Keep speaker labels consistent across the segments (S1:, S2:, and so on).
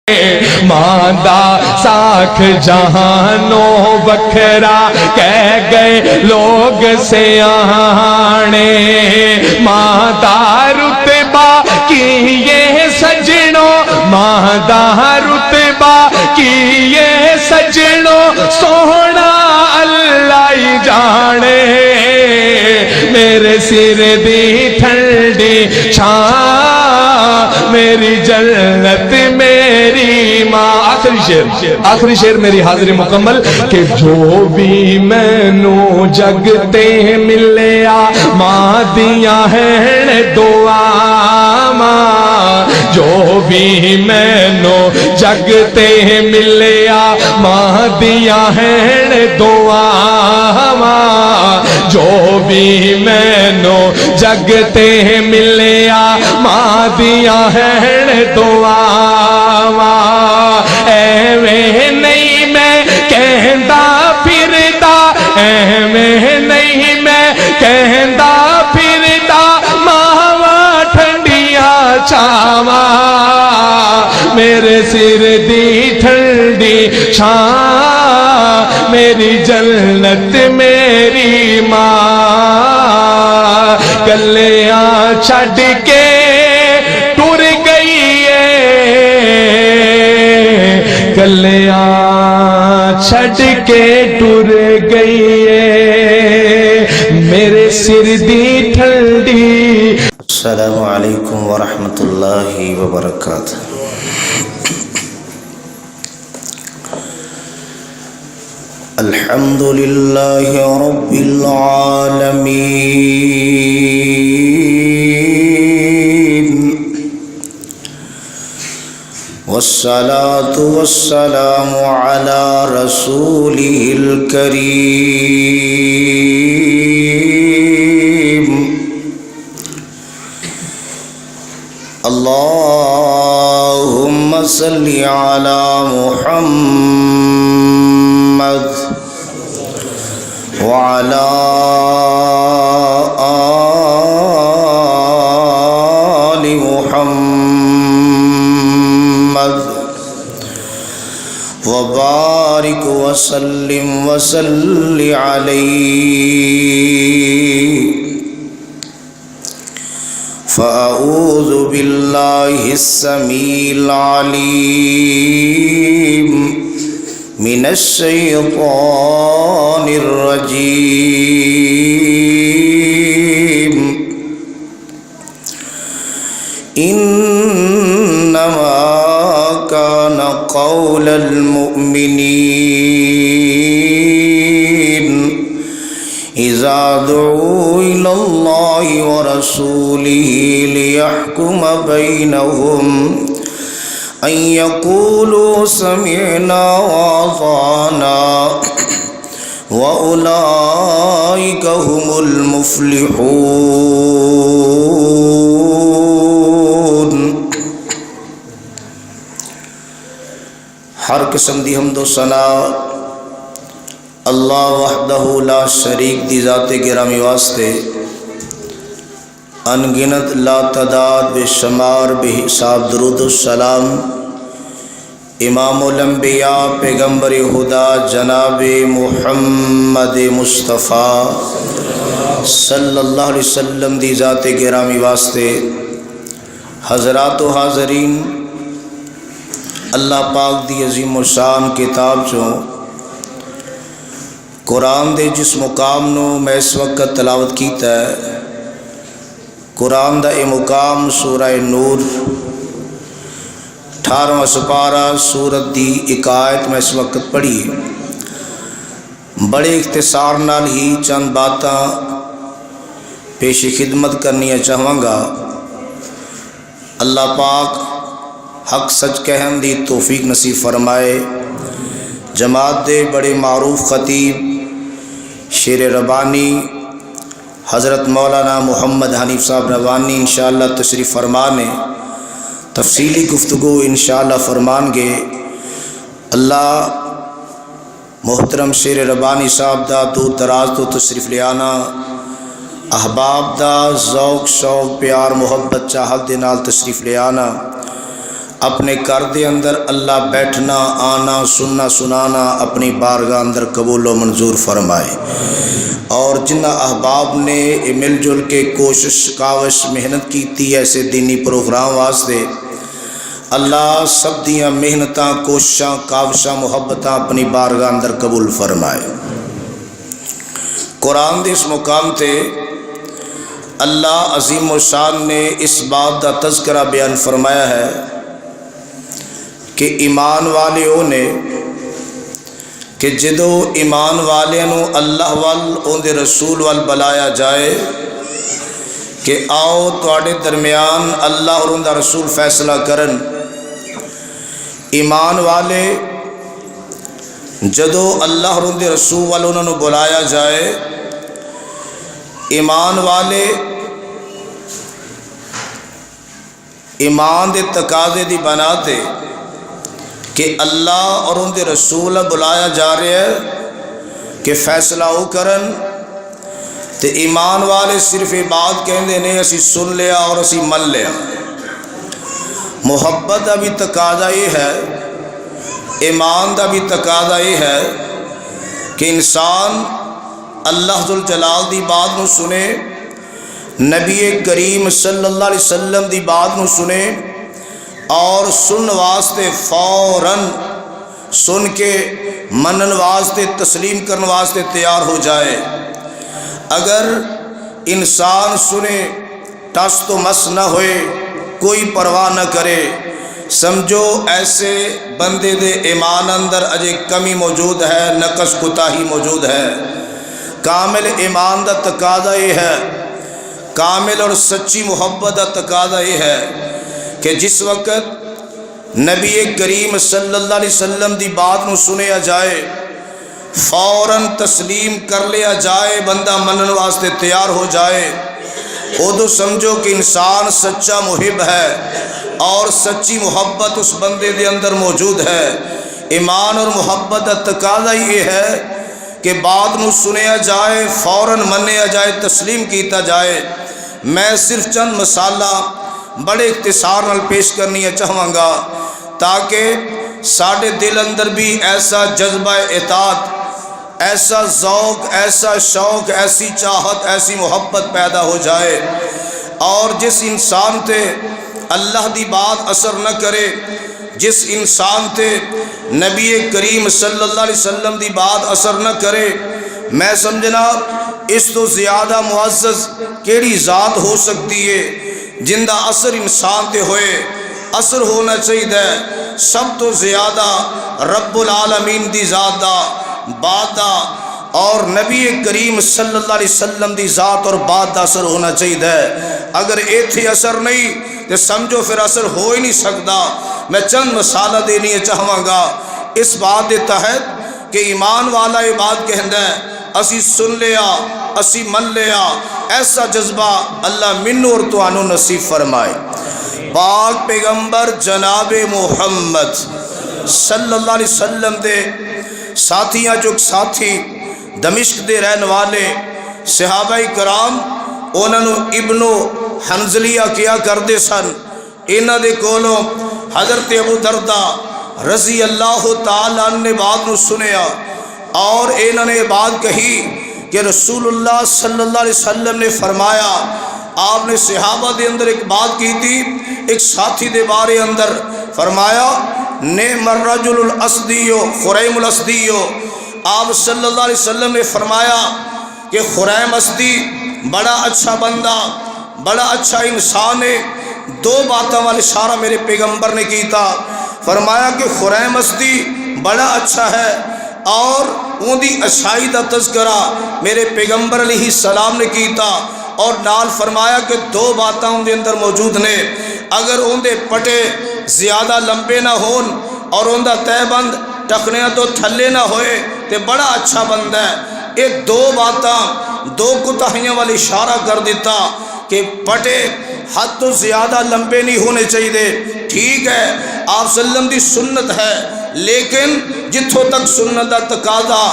S1: ماندہ ساکھ جہانوں وکھرا کہہ گئے لوگ سیانے، ماندہ رتبہ کی یہ سجنوں، ماندہ رتبہ کی یہ سجنوں، سونا اللہ ہی جانے، میرے سر دی ٹھنڈی چھاں، میری جنت میری ماں۔ آخری شعر میری حاضری مکمل کہ جو بھی مینو جگتے ملیا ماں دیاں ہیں دعا ماں، جو بھی مینو جگتے ملیا ماں دیاں ہیں دعا ماں، جو بھی مینو جگتے ملیا ماں دیاں ہیں دعا ماں، ایویں نہیں میں کہندا پھردا، ایویں نہیں میں کہندا پھردا، ماواں ٹھنڈیاں چھاواں، میرے سر دی ٹھنڈی چھاں، میری جنت میری ماں، گلیاں چھڈ کے ٹر گئی ہے، گلیاں چھڈ کے ٹر گئی ہے، میرے سر دی ٹھنڈی۔
S2: السلام علیکم ورحمۃ اللہ وبرکاتہ۔ الحمد للہ رب العالمین، والصلاة والسلام على رسوله الكريم، اللهم صل على محمد وعلى آل محمد وبارك وسلم وصل عليه، فأعوذ بالله السميع العليم من الشيطان الرجيم، إنما كان قول المؤمنين إذا دعوا إلى الله ورسوله ليحكم بينهم أن يقولوا سمعنا وأطعنا وأولئك هم المفلحون۔ ہر قسم دی حمد و ثنا اللہ وحدہ لا شریک دی ذات گرامی واسطے، ان گنت لا تعداد بے شمار بے حساب درود السلام امام الانبیاء پیغمبر خدا جناب محمد مصطفی صلی اللہ علیہ وسلم دی ذات گرامی واسطے۔ حضرات و حاضرین، اللہ پاک دی عظیم و شان کتاب چوں قرآن دے جس مقام نو میں اس وقت تلاوت کیتا ہے، قرآن دا اے مقام سورہ نور 18واں سپارہ سورت دی ایک آیت میں اس وقت پڑھی، بڑے اختصار نال ہی چند باتاں پیش خدمت کرنی چاہواں گا۔ اللہ پاک حق سچ کہن دی توفیق نصیب فرمائے۔ جماعت دے بڑے معروف خطیب شیر ربانی حضرت مولانا محمد حنیف صاحب ربانی انشاءاللہ تشریف فرمانے، تفصیلی گفتگو انشاءاللہ فرمان گے۔ اللہ محترم شیر ربانی صاحب دا دور دراز تو تشریف لے آنا، احباب دا ذوق شوق پیار محبت چاہت دے نال تشریف لے آنا، اپنے گھر دے اندر اللہ بیٹھنا آنا سننا سنانا اپنی بارگاہ اندر قبول و منظور فرمائے، اور جنہ احباب نے مل جل کے کوشش کاوش محنت کیتی ایسے دینی پروگرام واسطے، اللہ سب دیاں محنتاں کوششاں کاوشاں محبتاں اپنی بارگاہ اندر قبول فرمائے۔ قرآن دے اس مقام تے اللہ عظیم الشان نے اس بات دا تذکرہ بیان فرمایا ہے کہ ایمان والے نے کہ جدو ایمان والے نو اللہ وال اون دے رسول وال بلایا جائے کہ آؤ تواڈے درمیان اللہ اور ان دا رسول فیصلہ کرن، ایمان والے جدو اللہ اور ان دے رسول وال انہوں نے بلایا جائے، ایمان والے ایمان دے تقاضے دی بنا تے کہ اللہ اور ان دے رسول بلایا جا رہا ہے کہ فیصلہ ہو کرن، تے ایمان والے صرف یہ بات کہندے نے اسی سن لیا اور اسی من لیا۔ محبت دا بھی تقاضا یہ ہے، ایمان دا بھی تقاضا یہ ہے کہ انسان اللہ ذو الجلال دی بات نو سنے، نبی کریم صلی اللہ علیہ وسلم دی بات نو سنے، اور سن واسطے فوراً سن کے منن واسطے تسلیم کرن واسطے تیار ہو جائے۔ اگر انسان سنے ٹس تو مس نہ ہوئے، کوئی پرواہ نہ کرے، سمجھو ایسے بندے دے ایمان اندر اجے کمی موجود ہے، نقص کوتاہی موجود ہے۔ کامل ایمان دا تقاضا یہ ہے، کامل اور سچی محبت دا تقاضا یہ ہے کہ جس وقت نبی کریم صلی اللہ علیہ وسلم دی بات نو سنیا جائے، فوراً تسلیم کر لیا جائے، بندہ منن واسطے تیار ہو جائے، ادو سمجھو کہ انسان سچا محب ہے اور سچی محبت اس بندے دے اندر موجود ہے۔ ایمان اور محبت دا تقاضا یہ ہے کہ بات نو سنیا جائے، فوراً منیا جائے، تسلیم کیتا جائے۔ میں صرف چند مسالہ بڑے اختصار نال پیش کرنی چاہواں گا تاکہ ساڈے دل اندر بھی ایسا جذبہ اطاعت، ایسا ذوق، ایسا شوق، ایسی چاہت، ایسی محبت پیدا ہو جائے، اور جس انسان تے اللہ دی بات اثر نہ کرے، جس انسان تے نبی کریم صلی اللہ علیہ وسلم دی بات اثر نہ کرے، میں سمجھنا اس تو زیادہ معزز کیڑی ذات ہو سکتی ہے جن دا اثر انسان تے ہوئے۔ اثر ہونا چاہیے سب تو زیادہ رب العالمین دی ذات دا، بات دا، اور نبی کریم صلی اللہ علیہ وسلم دی ذات اور بات دا اثر ہونا چاہیے۔ اگر ایتھے اثر نہیں تو سمجھو پھر اثر ہو ہی نہیں سکتا۔ میں چند مثالہ دینی چاہواں گا اس بات دے تحت کہ ایمان والا یہ بات کہندا ہے اسی سن لیا، اسی من لیا، ایسا جذبہ اللہ منو اور توانو نصیب فرمائے۔ پاک پیغمبر جناب محمد صلی اللہ علیہ وسلم دے ساتھیاں جو ساتھی دمشق دے رہن والے صحابہ کرام انہوں نے ابن حنزلیہ کیا کردے سن۔ انہاں دے کولوں حضرت ابو درداء رضی اللہ تعالیٰ عنہ نے بات نو سنیا، اور انہوں نے بات کہی کہ رسول اللہ صلی اللہ علیہ وسلم نے فرمایا، آپ نے صحابہ دے اندر ایک بات کی تھی، ایک ساتھی دے بارے اندر فرمایا نعم الرجل الاسدیو خریم الاسدیو۔ آپ صلی اللہ علیہ وسلم نے فرمایا کہ خریم اسدی بڑا اچھا بندہ، بڑا اچھا انسان ہے۔ دو باتوں والا اشارہ میرے پیغمبر نے کیتا، فرمایا کہ خریم اسدی بڑا اچھا ہے، اور اون دی اچھائی دا تذکرہ میرے پیغمبر علیہ السلام نے کیتا، اور نال فرمایا کہ دو باتاں ان دے اندر موجود نے، اگر ان دے پٹے زیادہ لمبے نہ ہون اور ان دا تہ بند ٹکنے تو تھلے نہ ہوئے تے بڑا اچھا بندہ ہے۔ یہ دو باتاں دو کوتاہیاں والی اشارہ کر دیتا کہ پٹے حد تو زیادہ لمبے نہیں ہونے چاہیے۔ ٹھیک ہے آپ صلی اللہ علیہ وسلم دی سنت ہے، لیکن جتھوں تک سنت دا تقاضا،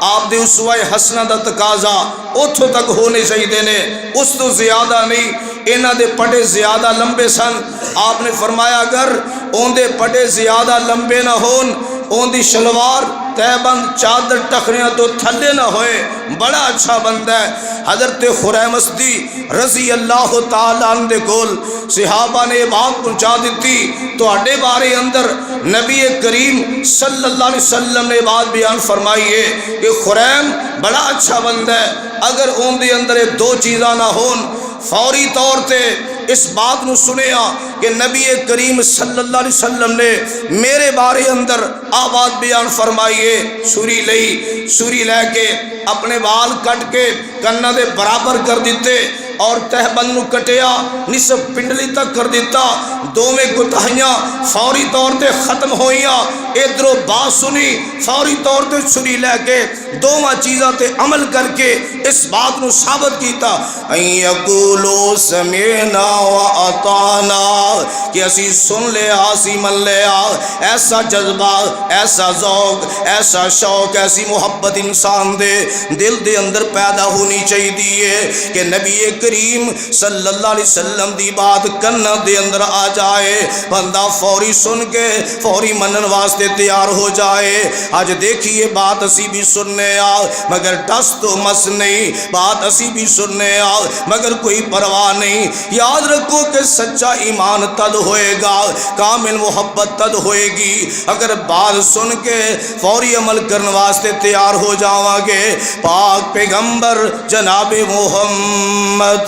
S2: آپ دے اسوہ حسنہ دا تقاضا اتھوں تک ہونے چاہیے نے، اس تو زیادہ نہیں۔ انہاں دے پٹے زیادہ لمبے سن. آپ نے فرمایا اگر اون دے پٹے زیادہ لمبے نہ ہون، اون دی شلوار تہ بند چادر ٹخریاں تو تھلے نہ ہوئے، بڑا اچھا بندہ ہے. حضرت خریم اسدی رضی اللہ تعالیٰ عنہ دے کول صحابہ نے بات پہنچا دیتی تو اڈے بارے اندر نبی کریم صلی اللہ علیہ وسلم نے بات بیان فرمائی ہے کہ خریم بڑا اچھا بندہ ہے. اگر اون دے اندر دو چیزاں نہ ہون، فوری طور تے اس بات نو سنیا کہ نبی کریم صلی اللہ علیہ وسلم نے میرے بارے اندر آواز بیان فرمائیے. سوری لے کے اپنے بال کٹ کے کنا دے برابر کر دیتے اور تہبند نو کٹیا نصف پنڈلی تک کر دیتا. دوویں کوتاہیاں فوری طور تے ختم ہوئیاں. ادھروں بات سنی، فوری طور تے چھری لے کے دوواں چیزاں تے عمل کر کے اس بات نو ثابت کیتا ان یقولوا سمعنا واطعنا کہ اسی سن لیا اسی من لیا. ایسا جذبہ، ایسا ذوق، ایسا شوق، ایسی محبت انسان دے دل دے اندر پیدا ہونی چاہیے کہ نبی کریم صلی اللہ علیہ وسلم دی بات کنا دے اندر آ جائے، بندہ فوری سن کے فوری منن واسطے تیار ہو جائے. آج دیکھیے بات اسی بھی سننے آ مگر ٹس تو مس نہیں، بات اسی بھی سننے آ مگر کوئی پرواہ نہیں. یاد رکھو کہ سچا ایمان تد ہوئے گا، کامل محبت تد ہوئے گی اگر بات سن کے فوری عمل کرنے واسطے تیار ہو جاواں گے. پاک پیغمبر جناب محمد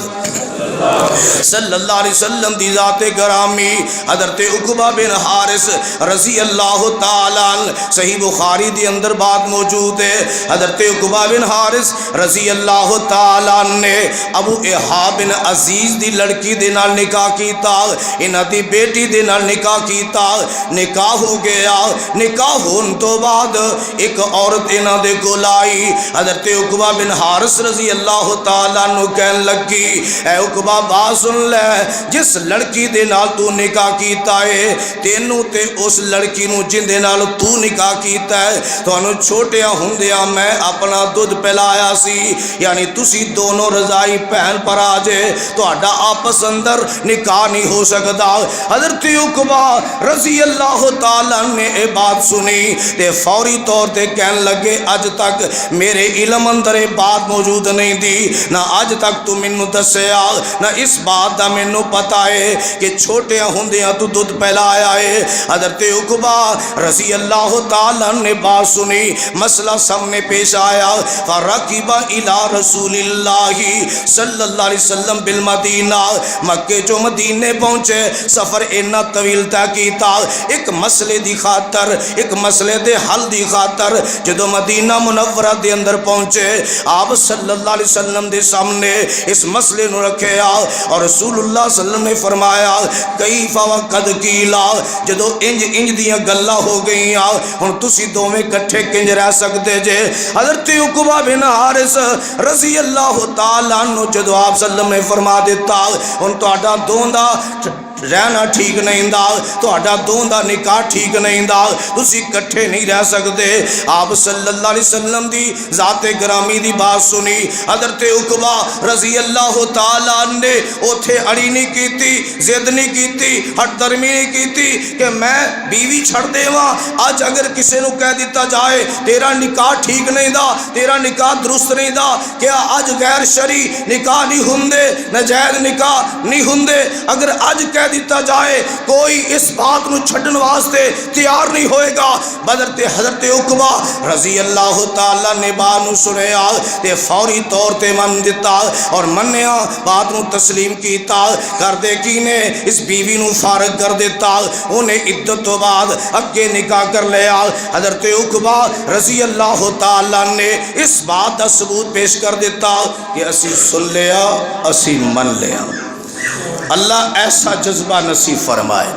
S2: صلی اللہ علیہ وسلم دی ذات گرامی حضرت عقبہ بن حارث رضی اللہ تعالیٰ عنہ، صحیح بخاری دی اندر بات موجود ہے. حضرت عقبہ بن حارث رضی اللہ تعالیٰ عنہ نے ابو احاب بن عزیز دی لڑکی دے نال نکاح کیتا، انہاں دی بیٹی دے نال نکاح کیتا. نکاح ہو گیا، نکاح ہون تو بعد ایک عورت انہاں دے کول آئی. حضرت عقبہ بن حارث رضی اللہ تعالیٰ عنہ کہن لگی اے عقبہ بات سن لے، جس لڑکی دے نال تو نکاح کیتا ہے تینوں تے اس لڑکی نو جن دے نال تو نکاح کیتا ہے تانوں چھوٹیاں ہوندیاں میں اپنا دودھ پلایا سی، یعنی تسی دونوں رضائی بہن بھرا جے تہاڈا آپس اندر نکاح نہیں ہو سکدا. حضرت عقبہ رضی اللہ تعالیٰ نے اے بات سنی تے فوری طور تے کہن لگے اج تک میرے علم اندر اے بات موجود نہیں دی، نہ اج تک تو مینوں دسیا نہ اس بات دا مینوں پتہ ہے کہ چھوٹیاں ہوندیاں تو دودھ پلایا ہے. حضرت عقبہ رضی اللہ تعالیٰ نے بات سنی، مسئلہ سامنے پیش آیا. فرقب الی رسول اللہ صلی اللہ علیہ وسلم بالمدینہ، مکے جو مدینے پہنچے سفر اتنا طویل طے کیتا ایک مسئلے دی خاطر، ایک مسئلے دے حل دی خاطر. جدو مدینہ منورہ دے اندر پہنچے آپ صلی اللہ علیہ وسلم دے سامنے اس مسئلے نو رکھے اور رسول اللہ صلی اللہ علیہ وسلم نے فرمایا کیف وقد کیلا، جدو انج دیاں گلاں ہو گئیاں ہن تسی دوویں کٹھے کنج رہ سکدے جے. حضرت عقبہ بن حارث رضی اللہ تعالیٰ عنہ جدو آپ صلی اللہ علیہ وسلم نے فرما دیتا ہن تہاڈا دون دا رہنا ٹھیک نہیں دا، تہاڈا دون دا نکاح ٹھیک نہیں دا، تسی کٹھے نہیں رہ سکدے. آپ صلی اللہ علیہ وسلم دی ذات گرامی دی بات سنی. حضرت عقبہ رضی اللہ تعالیٰ نے اوتھے اڑی نہیں کیتی، ضد نہیں کیتی، ہٹ درمی نہیں کیتی کہ میں بیوی چھڑ دیواں. اج اگر کسے نو کہہ دیتا جائے تیرا نکاح ٹھیک نہیں دا، تیرا نکاح درست نہیں دا، کیا اج غیر شرعی نکاح نہیں ہوندے، ناجائز نکاح نہیں ہوندے؟ اگر اج کہہ دیتا جائے کوئی اس بات نو چھڈن واسطے تیار نہیں ہوئے گا. حضرت عقبہ رضی اللہ تعالیٰ نے بات نو سنیا تے فوری طور تے من دیتا اور منیا بات نو تسلیم کیتا. کر دے کی نے اس بیوی نو فارغ کر دیتا، انہیں عدت تو بعد اگے نکاح کر لیا. حضرت عقبہ رضی اللہ تعالیٰ نے اس بات دا ثبوت پیش کر دیتا کہ اسی سن لیا اسی من لیا. اللہ ایسا جذبہ نصیب فرمائے.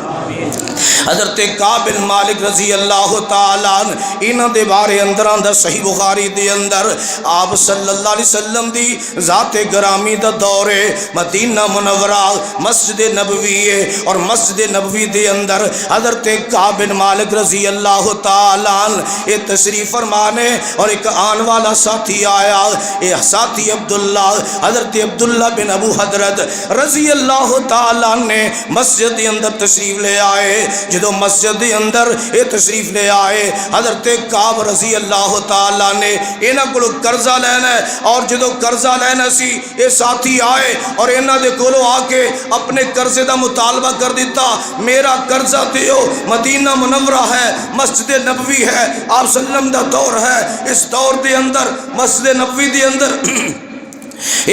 S2: حضرت کعب بن مالک رضی اللہ تعالیٰ عنہ انہاں دے بارے اندر آندا صحیح بخاری دے اندر آپ صلی اللہ علیہ وسلم دی ذات گرامی دا دور ہے، مدینہ منورہ مسجد نبوی ہے، اور مسجد نبوی دے اندر حضرت کعب بن مالک رضی اللہ تعالیٰ عنہ یہ تشریف فرمانے، اور ایک آن والا ساتھی آیا، یہ ساتھی عبداللہ حضرت عبداللہ بن ابو حضرت رضی اللہ تعالیٰ عنہ نے مسجد دے اندر تشریف لے آئے۔ جدو مسجد دے اندر یہ تشریف لے آئے، حضرت کعب رضی اللہ تعالیٰ نے انہاں کو قرضہ لینا ہے، اور جدو قرضہ لینا سی یہ ساتھی آئے اور انہاں دے کولو آ کے اپنے قرضے دا مطالبہ کر دیتا، میرا قرضہ دیو، مدینہ منورہ ہے، مسجد نبوی ہے، آپ صلی اللہ علیہ وسلم دا دور ہے، اس دور دے اندر مسجد نبوی دے اندر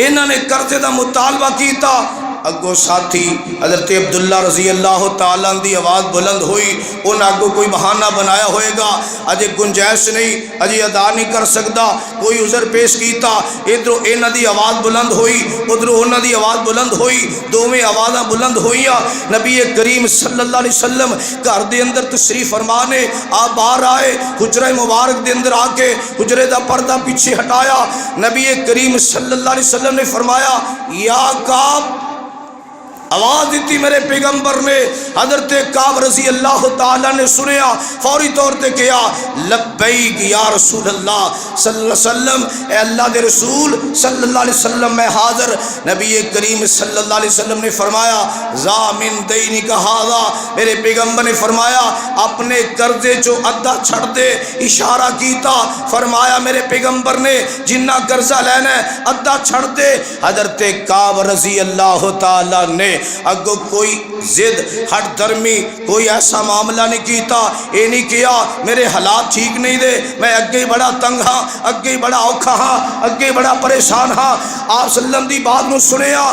S2: انہاں نے قرضے دا مطالبہ کیتا۔ اگو ساتھی حضرت عبداللہ رضی اللہ تعالیٰ دی آواز بلند ہوئی، ان اگو کوئی بہانہ بنایا ہوئے گا، اجے گنجائش نہیں، اجے ادا نہیں کر سکتا، کوئی عذر پیش کیتا، ادھروں انہاں دی آواز بلند ہوئی، ادھروں انہاں دی آواز بلند ہوئی، دوویں آوازاں بلند ہوئیاں۔ نبی کریم صلی اللہ علیہ وسلم گھر دے اندر تشریف فرمانے آپ باہر آئے، حجرہ مبارک دے اندر آ کے حجرے دا پردہ پیچھے ہٹایا، نبی کریم صلی اللہ علیہ وسلم نے فرمایا یا کعب، آواز دیتی میرے پیغمبر نے، حضرت کعب رضی اللہ تعالیٰ نے سنیا، فوری طور پہ کیا لبیک یا رسول اللہ صلی اللہ علیہ وسلم، اے اللہ دے رسول صلی اللہ علیہ وسلم میں حاضر۔ نبی کریم صلی اللہ علیہ وسلم نے فرمایا ضامن دینی کا ہاذا، میرے پیغمبر نے فرمایا اپنے قرضے جو ادا چھڑ دے، اشارہ کیتا، فرمایا میرے پیغمبر نے جنہ قرضہ لینا ہے ادا چھڑ دے۔ حضرت کعب رضی اللہ تعالیٰ نے اگو کوئی ضد ہٹ درمی کوئی ایسا معاملہ نہیں کیتا، یہ نہیں کیا میرے حالات ٹھیک نہیں دے، میں اگے بڑا تنگ ہاں، اگے بڑا اوکھا ہاں، اگے بڑا پریشان ہاں۔ آپ صلی اللہ علیہ وسلم دی بات نو سنیا،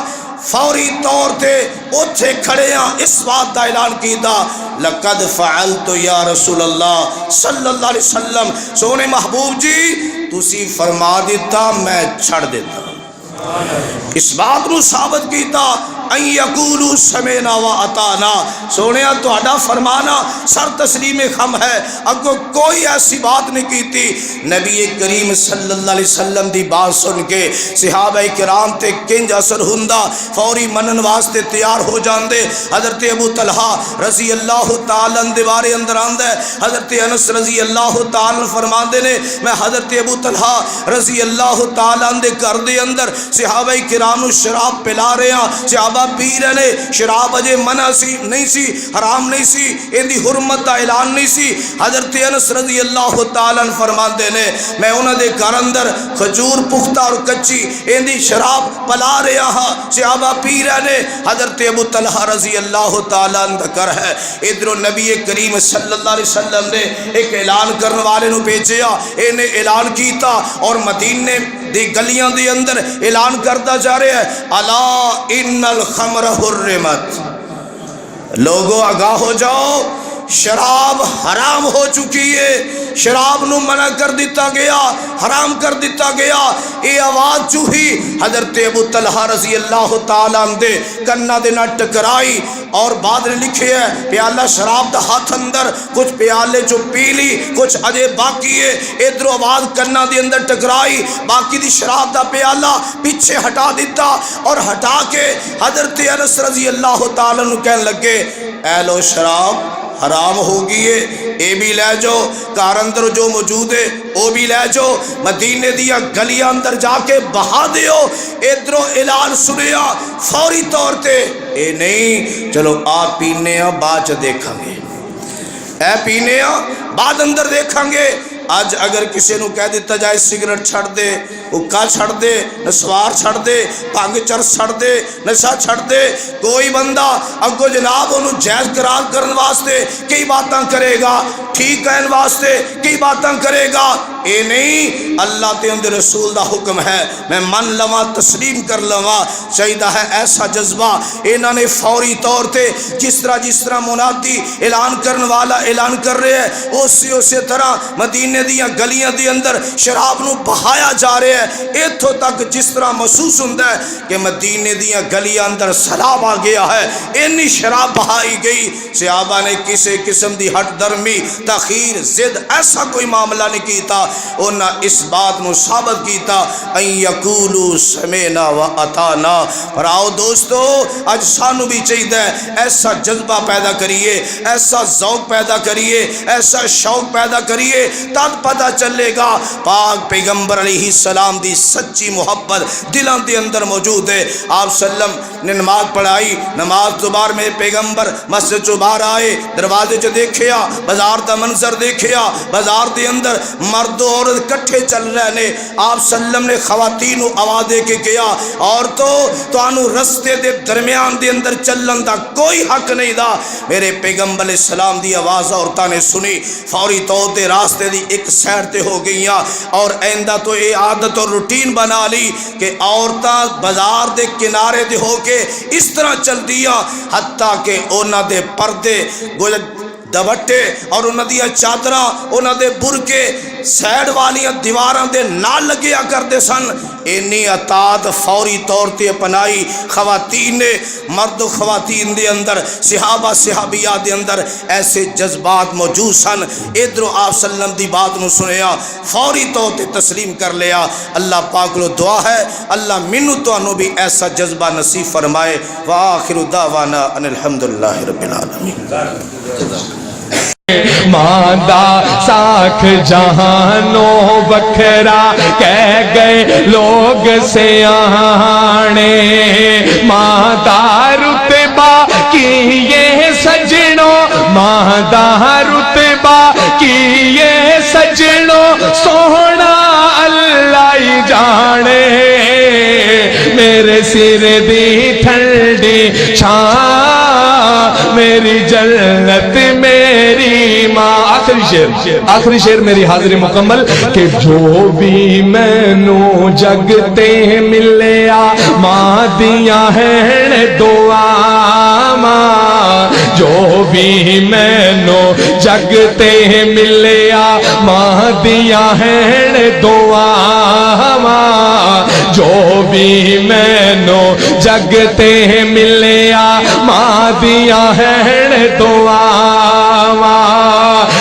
S2: فوری طور تے اوتھے کھڑے ہاں اس بات دا اعلان کیتا لقد فعلت یا رسول اللہ صلی اللہ علیہ وسلم، سونے محبوب جی تسی فرما دیتا میں چھڑ دیتا۔ اس بات نو ثابت کیتا ان یقولوا سمعنا واطعنا، سونیا تہاڈا فرمانا سر تسلیم خم ہے، اگو کوئی ایسی بات نہیں کیتی۔ نبی کریم صلی اللہ علیہ وسلم دی بات سن کے صحابہ کرام تے کنج اثر ہوندا، فوری منن واسطے تیار ہو جاندے۔ حضرت ابو طلحہ رضی اللہ تعالیٰ عنہ دے بارے اندر آندا ہے، حضرت انس رضی اللہ تعالیٰ فرماندے نے میں حضرت ابو طلحہ رضی اللہ تعالیٰ عنہ دے گھر دے اندر صحابہ کرام نو شراب پلا رہے ہیں، صحابہ پی رہے نے، شراب اجے منع سی نہیں سی، حرام نہیں سی، ان دی حرمت دا اعلان نہیں سی۔ حضرت انس رضی اللہ تعالیٰ عنہ فرماندے نے میں انہاں دے گھر اندر کھجور پختہ اور کچی ان دی شراب پلا رہا ہاں، صحابہ پی رہے نے۔ حضرت ابو طلحہ رضی اللہ تعالیٰ عنہ دا گھر ہے، ادھر نبی کریم صلی اللہ علیہ وسلم نے ایک اعلان کرنے والے نو بھیجیا، انہیں اعلان کیتا اور مدینے دی گلیاں دی اندر اعلان کرتا جا رہے ہیں الا ان الخمر حرمت، لوگو آگاہ ہو جاؤ شراب حرام ہو چکی ہے، شراب نو منع کر دیتا گیا، حرام کر دیتا گیا۔ یہ آواز چوہی حضرت ابو طلحہ رضی اللہ تعالیٰ عنہ دے کنا دے نہ ٹکرائی، اور بعد نے لکھے ہے پیالہ شراب دا ہاتھ اندر، کچھ پیالے جو پی لی کچھ اجے باقی ہے، ادھر آواز کنا دے اندر ٹکرائی، باقی دی شراب دا پیالہ پیچھے ہٹا دیتا، اور ہٹا کے حضرت انس رضی اللہ تعالیٰ عنہ کہنے لگے اے لو شراب حرام ہوگی ہے، اے بھی لے جاؤ، کار اندر جو موجود ہے وہ بھی لے جاؤ، مدینے دیا گلیاں اندر جا کے بہا دیو۔ ادھروں اعلان سنیا فوری طور تے اے نہیں چلو آپ پینے ہیں بعد دیکھیں گے، اے پینے ہیں بعد اندر دیکھیں گے۔ آج اگر کسی نو کہہ دیتا جائے سگریٹ چھڑ دے، حقہ چھڑ دے، نسوار چھڑ دے، بھنگ چرس چھڑ دے، نشہ چھڑ دے، کوئی بندہ اگو جناب انہوں جائز قرار کرنے واسطے کئی باتاں کرے گا، ٹھیک کہنے واسطے کئی باتاں کرے گا، اے نہیں اللہ تے اندر رسول دا حکم ہے میں من لواں تسلیم کر لواں، چاہیدہ ہے ایسا جذبہ۔ انہوں نے فوری طور تے جس طرح منادی اعلان کرنے والا اعلان کر رہے ہیں اسی طرح مدینے دیاں گلیاں دی اندر شراب نو بہایا جا رہے ہویا ہے، ایتھوں تک جس طرح محسوس ہوندا ہے کہ مدینے دیاں گلیاں اندر سیلاب آ گیا ہے، اینی شراب بہائی گئی۔ صحابہ نے کسی قسم دی ہٹ درمی تاخیر زد ایسا کوئی معاملہ نہیں کیتا، انہاں اس بات نو ثابت کیتا ان یقولوا سمعنا واطعنا۔ اور آؤ دوستو اج سانو بھی چاہیے ایسا جذبہ پیدا کریے، ایسا ذوق پیدا کریے، ایسا شوق پیدا کریے، تب پتہ چلے گا پاک پیغمبر علیہ السلام دی سچی محبت دلاں دے اندر موجود ہے۔ آپ سلم نے نماز پڑھائی، نماز دوبار میں پیغمبر مسجد چو باہر آئے، دروازے چ دیکھیا بازار دا منظر دیکھیا، بازار دے اندر مرد و عورت کٹھے چل رہے نے۔ آپ سلم نے خواتین کو آواز دے کے کیا، عورتوں تانوں رستے دے درمیان دے اندر چلن دا کوئی حق نہیں دا۔ میرے پیغمبر علیہ السلام دی آواز عورتاں نے سنی، فوری طور تے راستے دی ایک سائڈ تے ہو گئیاں، اور آئندہ تو یہ عادت اور روٹین بنا لی کہ عورتاں بازار دے کنارے دے ہو کے اس طرح چل دیا حتیٰ کہ انہاں دے پردے دوٹے اور انہاں دیاں چادراں انہاں دے برکے سائڈ والیاں دیواراں دے نال لگیا کرتے سن۔ اینی اطاعت فوری طور تے اپنائی خواتین نے، مرد و خواتین دے اندر، صحابہ صحابیات دے اندر ایسے جذبات موجود سن۔ ادھروں آپ سلم دی بات نو سنیا، فوری طور تے تسلیم کر لیا۔ اللہ پاک لو دعا ہے اللہ منو تانوں بھی ایسا جذبہ نصیب فرمائے۔ وآخر دعوانا ان الحمدللہ رب العالمین۔
S1: ماندہ ساکھ جہانوں بکھرا کہہ گئے لوگ سیانے، ماندہ رتبہ کیے سجنوں، ماندہ رتبہ کیے سجنوں، سونا اللہ ہی جانے، میرے سر دی ٹھنڈی چھاں، میری جنت میری ماں۔ آخری شعر میری حاضری مکمل کہ جو بھی میں نو جگتے ملیا ماں دیاں ہیں دعا، ماں جو بھی میں نو جگتے ملیا ماں دیاں ہیں دعا، ماں جو بھی میں نو جگتے ملیا ماں دیاں ہیں دعا،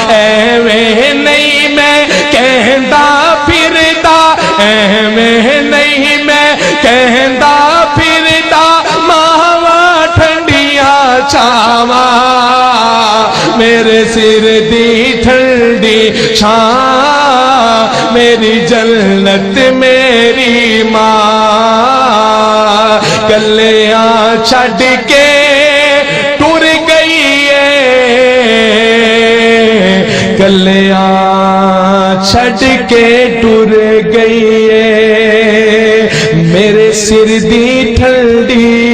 S1: ایویں نہیں میں کہندا پھردا، ایویں نہیں میں کہندا پھردا، ماواں ٹھنڈیاں چھاواں، میرے سر دی ٹھنڈی چھاں، میری جنت میری ماں، کلیاں چھڈ کے ٹر گئی ہے، کلیاں چھڈ کے ٹر گئی ہے، میرے سر دی ٹھنڈی